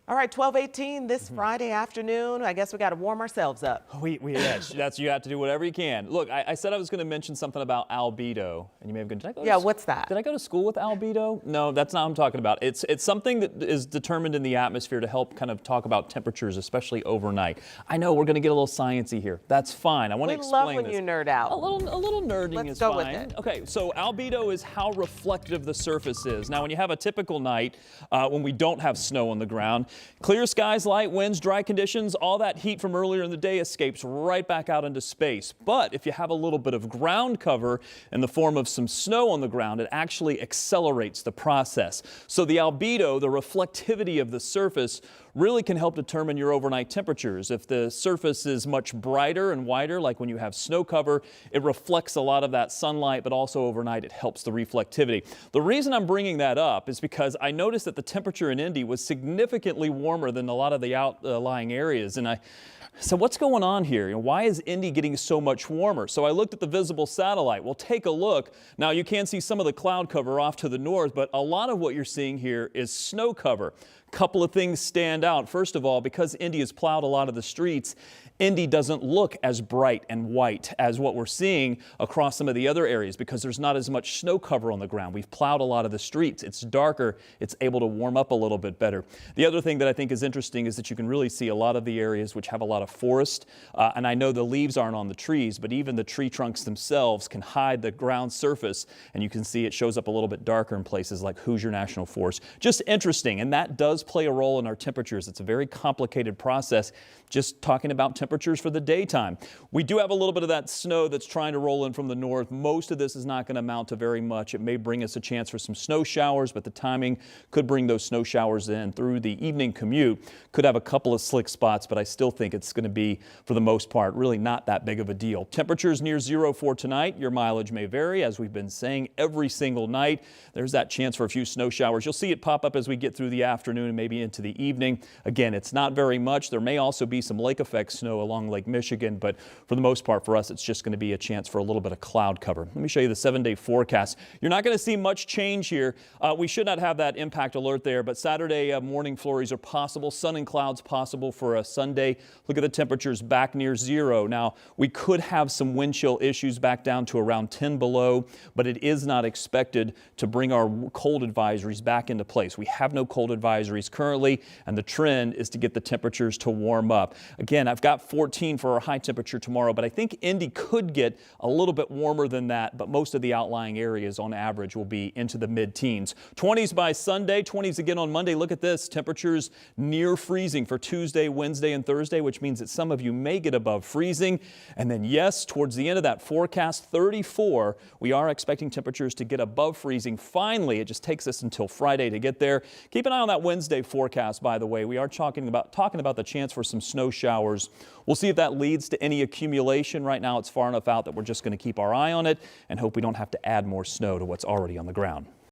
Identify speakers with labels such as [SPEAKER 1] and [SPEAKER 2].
[SPEAKER 1] All right, 12:18 this Friday afternoon. I guess we got to warm ourselves up.
[SPEAKER 2] Yes, you have to do whatever you can. Look, I said I was going to mention something about albedo, and you may have gone,
[SPEAKER 1] What's that?
[SPEAKER 2] Did I go to school with albedo? No, that's not what I'm talking about. It's something that is determined in the atmosphere to help kind of talk about temperatures, especially overnight. I know we're going to get a little sciencey here. That's fine. I want to explain
[SPEAKER 1] We love when
[SPEAKER 2] this.
[SPEAKER 1] you nerd out.
[SPEAKER 2] A little nerding
[SPEAKER 1] Let's
[SPEAKER 2] is
[SPEAKER 1] go
[SPEAKER 2] fine.
[SPEAKER 1] with it.
[SPEAKER 2] Okay, so albedo is how reflective the surface is. Now, when you have a typical night when we don't have snow on the ground, clear skies, light winds, dry conditions, all that heat from earlier in the day escapes right back out into space. But if you have a little bit of ground cover in the form of some snow on the ground, it actually accelerates the process. So the albedo, the reflectivity of the surface, really can help determine your overnight temperatures. If the surface is much brighter and whiter, like when you have snow cover, it reflects a lot of that sunlight, but also overnight it helps the reflectivity. The reason I'm bringing that up is because I noticed that the temperature in Indy was significantly warmer than a lot of the outlying areas. And so what's going on here? Why is Indy getting so much warmer? So I looked at the visible satellite. Well, take a look. Now you can see some of the cloud cover off to the north, but a lot of what you're seeing here is snow cover. Couple of things stand out. First of all, because Indy has plowed a lot of the streets, Indy doesn't look as bright and white as what we're seeing across some of the other areas because there's not as much snow cover on the ground. We've plowed a lot of the streets. It's darker. It's able to warm up a little bit better. The other thing that I think is interesting is that you can really see a lot of the areas which have a lot of forest. And I know the leaves aren't on the trees, but even the tree trunks themselves can hide the ground surface. And you can see it shows up a little bit darker in places like Hoosier National Forest. Just interesting. And that does play a role in our temperatures. It's a very complicated process. Just talking about temperatures for the daytime. We do have a little bit of that snow that's trying to roll in from the north. Most of this is not going to amount to very much. It may bring us a chance for some snow showers, but the timing could bring those snow showers in through the evening commute. Could have a couple of slick spots, but I still think it's going to be, for the most part, really not that big of a deal. Temperatures near zero for tonight. Your mileage may vary, as we've been saying every single night. There's that chance for a few snow showers. You'll see it pop up as we get through the afternoon and maybe into the evening. Again, it's not very much. There may also be some lake effect snow along Lake Michigan, but for the most part for us, it's just going to be a chance for a little bit of cloud cover. Let me show you the 7-day forecast. You're not going to see much change here. We should not have that impact alert there, but Saturday morning flurries are possible. Sun and clouds possible for a Sunday. Look at the temperatures back near zero. Now, we could have some wind chill issues back down to around 10 below, but it is not expected to bring our cold advisories back into place. We have no cold advisories currently, and the trend is to get the temperatures to warm up. Again, I've got 14 for our high temperature tomorrow, but I think Indy could get a little bit warmer than that, but most of the outlying areas on average will be into the mid-teens. 20s by Sunday, 20s again on Monday. Look at this, temperatures near freezing for Tuesday, Wednesday, and Thursday, which means that some of you may get above freezing. And then yes, towards the end of that forecast, 34, we are expecting temperatures to get above freezing. Finally, it just takes us until Friday to get there. Keep an eye on that Wednesday forecast, by the way. We are talking about the chance for some snow showers. We'll see if that leads to any accumulation. Right now, it's far enough out that we're just going to keep our eye on it and hope we don't have to add more snow to what's already on the ground.